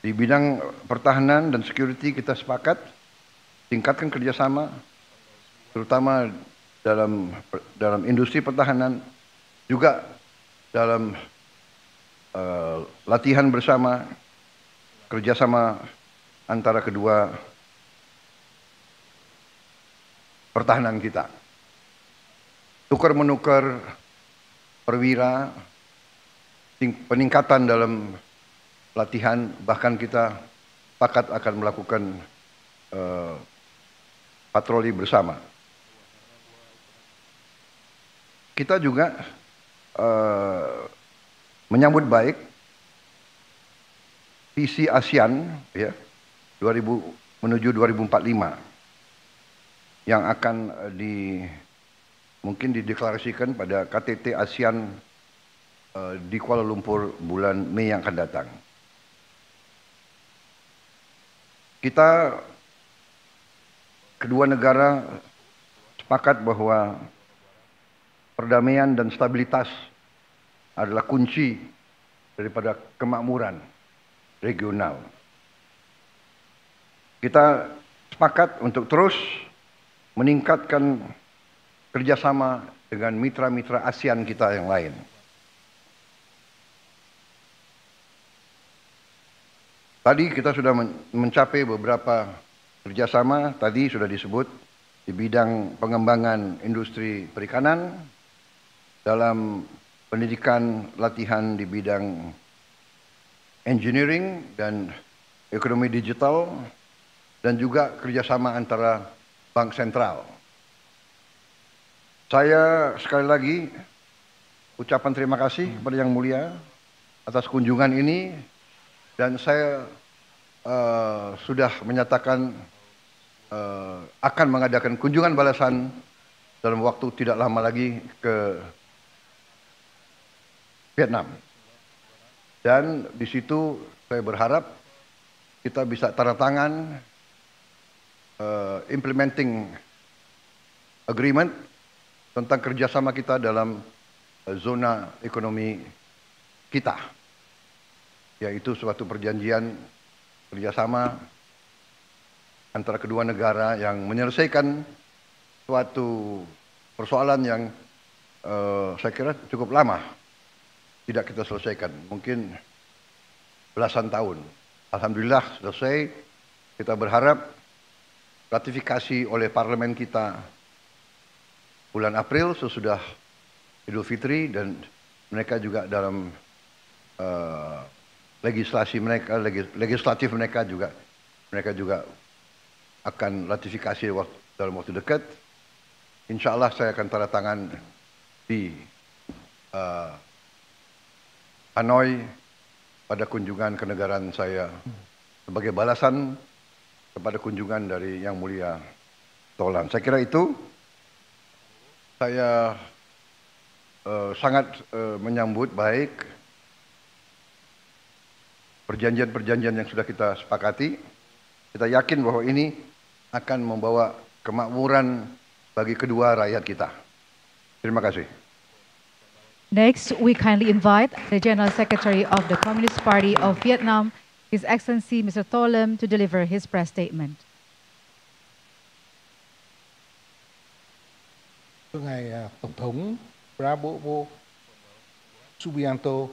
Di bidang pertahanan dan security kita sepakat tingkatkan kerjasama, terutama dalam industri pertahanan, juga dalam latihan bersama, kerjasama antara kedua pertahanan kita. Tukar-menukar perwira, peningkatan dalam latihan, bahkan kita sepakat akan melakukan patroli bersama. Kita juga menyambut baik visi ASEAN ya 2000 menuju 2045 yang akan mungkin dideklarasikan pada KTT ASEAN di Kuala Lumpur bulan Mei yang akan datang. Kita kedua negara sepakat bahwa perdamaian dan stabilitas adalah kunci daripada kemakmuran regional. Kita sepakat untuk terus meningkatkan kerjasama dengan mitra-mitra ASEAN kita yang lain. Tadi kita sudah mencapai beberapa kerjasama, tadi sudah disebut di bidang pengembangan industri perikanan, dalam pendidikan latihan di bidang engineering dan ekonomi digital, dan juga kerjasama antara bank sentral. Saya sekali lagi ucapan terima kasih kepada Yang Mulia atas kunjungan ini, dan saya sudah menyatakan akan mengadakan kunjungan balasan dalam waktu tidak lama lagi ke Vietnam. Dan di situ saya berharap kita bisa tanda tangan implementing agreement tentang kerjasama kita dalam zona ekonomi kita, yaitu suatu perjanjian kerjasama antara kedua negara yang menyelesaikan suatu persoalan yang saya kira cukup lama tidak kita selesaikan, mungkin belasan tahun. Alhamdulillah selesai. Kita berharap ratifikasi oleh parlemen kita bulan April sesudah Idul Fitri, dan mereka juga dalam legislatif mereka juga akan ratifikasi dalam waktu dekat. Insya Allah saya akan tanda tangan di Hanoi pada kunjungan kenegaraan saya sebagai balasan kepada kunjungan dari Yang Mulia Tolan. Saya kira itu. Saya sangat menyambut baik perjanjian-perjanjian yang sudah kita sepakati. Kita yakin bahwa ini akan membawa kemakmuran bagi kedua rakyat kita. Terima kasih. Next, we kindly invite the General Secretary of the Communist Party of Vietnam, His Excellency Mr. To Lim, to deliver his press statement. Thưa Ngài Tổng thống Prabowo Subianto,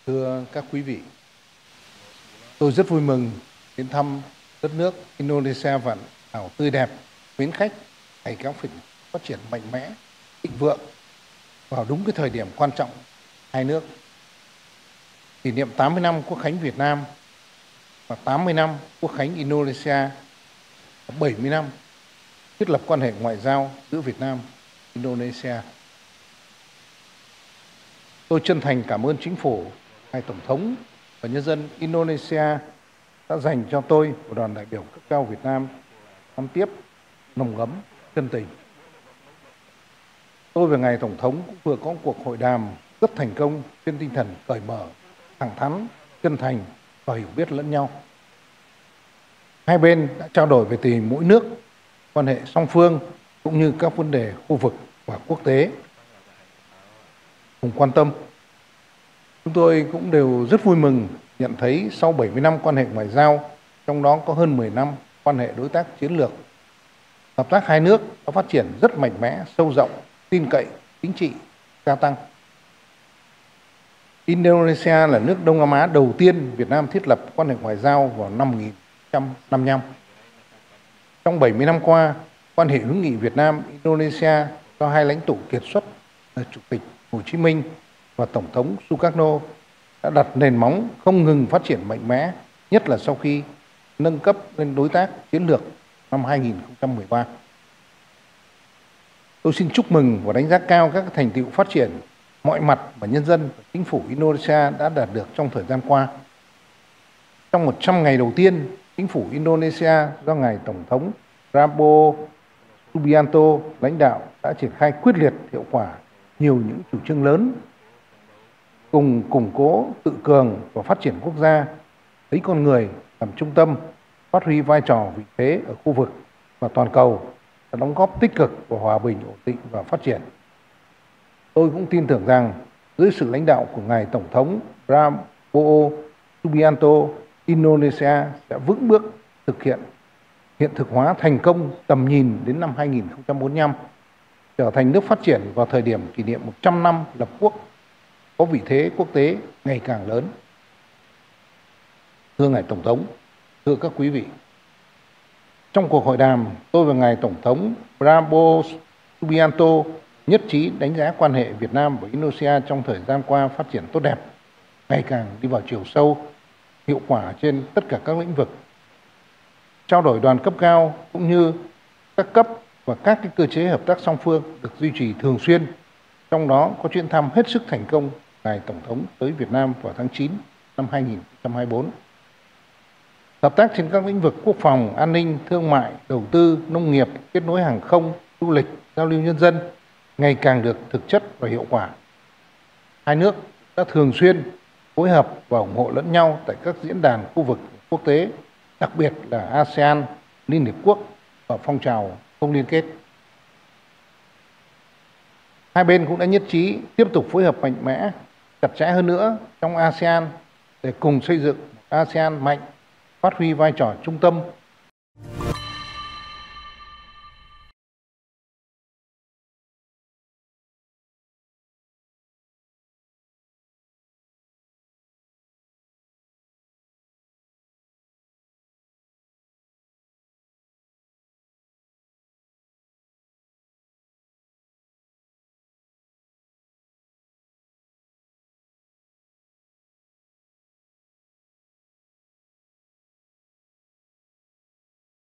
thưa các quý vị, tôi rất vui mừng đến thăm đất nước Indonesia vạn hảo tươi đẹp, mến khách, ngày càng phát triển mạnh mẽ, thịnh vượng vào đúng cái thời điểm quan trọng hai nước. Kỷ niệm 80 năm Quốc khánh Việt Nam và 80 năm Quốc khánh Indonesia, 70 năm thiết lập quan hệ ngoại giao giữa Việt Nam và Indonesia. Tôi chân thành cảm ơn chính phủ, ngài Tổng thống và nhân dân Indonesia đã dành cho tôi và đoàn đại biểu cấp cao Việt Nam đón tiếp nồng ấm, chân tình. Tôi và ngài Tổng thống cũng vừa có một cuộc hội đàm rất thành công trên tinh thần cởi mở, thẳng thắn, chân thành và hiểu biết lẫn nhau. Hai bên đã trao đổi về tình hình mỗi nước, quan hệ song phương cũng như các vấn đề khu vực và quốc tế cùng quan tâm. Chúng tôi cũng đều rất vui mừng nhận thấy sau 70 năm quan hệ ngoại giao, trong đó có hơn 10 năm quan hệ đối tác chiến lược, hợp tác hai nước đã phát triển rất mạnh mẽ, sâu rộng, tin cậy, chính trị gia tăng. Indonesia là nước Đông Nam Á đầu tiên Việt Nam thiết lập quan hệ ngoại giao vào năm 1955. Trong 70 năm qua, quan hệ hữu nghị Việt Nam-Indonesia do hai lãnh tụ kiệt xuất là Chủ tịch Hồ Chí Minh và Tổng thống Sukarno đã đặt nền móng không ngừng phát triển mạnh mẽ, nhất là sau khi nâng cấp lên đối tác chiến lược năm 2013. Tôi xin chúc mừng và đánh giá cao các thành tựu phát triển mọi mặt mà nhân dân và chính phủ Indonesia đã đạt được trong thời gian qua. Trong 100 ngày đầu tiên, chính phủ Indonesia do Ngài Tổng thống Prabowo Subianto lãnh đạo đã triển khai quyết liệt hiệu quả nhiều những chủ trương lớn, cùng củng cố, tự cường và phát triển quốc gia, lấy con người làm trung tâm, phát huy vai trò vị thế ở khu vực và toàn cầu, đã đóng góp tích cực vào hòa bình, ổn định và phát triển. Tôi cũng tin tưởng rằng dưới sự lãnh đạo của Ngài Tổng thống Prabowo Subianto, Indonesia sẽ vững bước thực hiện thực hóa thành công tầm nhìn đến năm 2045, trở thành nước phát triển vào thời điểm kỷ niệm 100 năm lập quốc, có vị thế quốc tế ngày càng lớn. Thưa Ngài Tổng thống, thưa các quý vị, trong cuộc hội đàm, tôi và Ngài Tổng thống Prabowo Subianto nhất trí đánh giá quan hệ Việt Nam và Indonesia trong thời gian qua phát triển tốt đẹp, ngày càng đi vào chiều sâu, hiệu quả trên tất cả các lĩnh vực. Trao đổi đoàn cấp cao cũng như các cấp và các cơ chế hợp tác song phương được duy trì thường xuyên, trong đó có chuyến thăm hết sức thành công Ngài Tổng thống tới Việt Nam vào tháng 9 năm 2024. Hợp tác trên các lĩnh vực quốc phòng, an ninh, thương mại, đầu tư, nông nghiệp, kết nối hàng không, du lịch, giao lưu nhân dân ngày càng được thực chất và hiệu quả. Hai nước đã thường xuyên phối hợp và ủng hộ lẫn nhau tại các diễn đàn khu vực quốc tế, đặc biệt là ASEAN, Liên Hiệp Quốc và phong trào không liên kết. Hai bên cũng đã nhất trí tiếp tục phối hợp mạnh mẽ, chặt chẽ hơn nữa trong ASEAN để cùng xây dựng ASEAN mạnh, phát huy vai trò trung tâm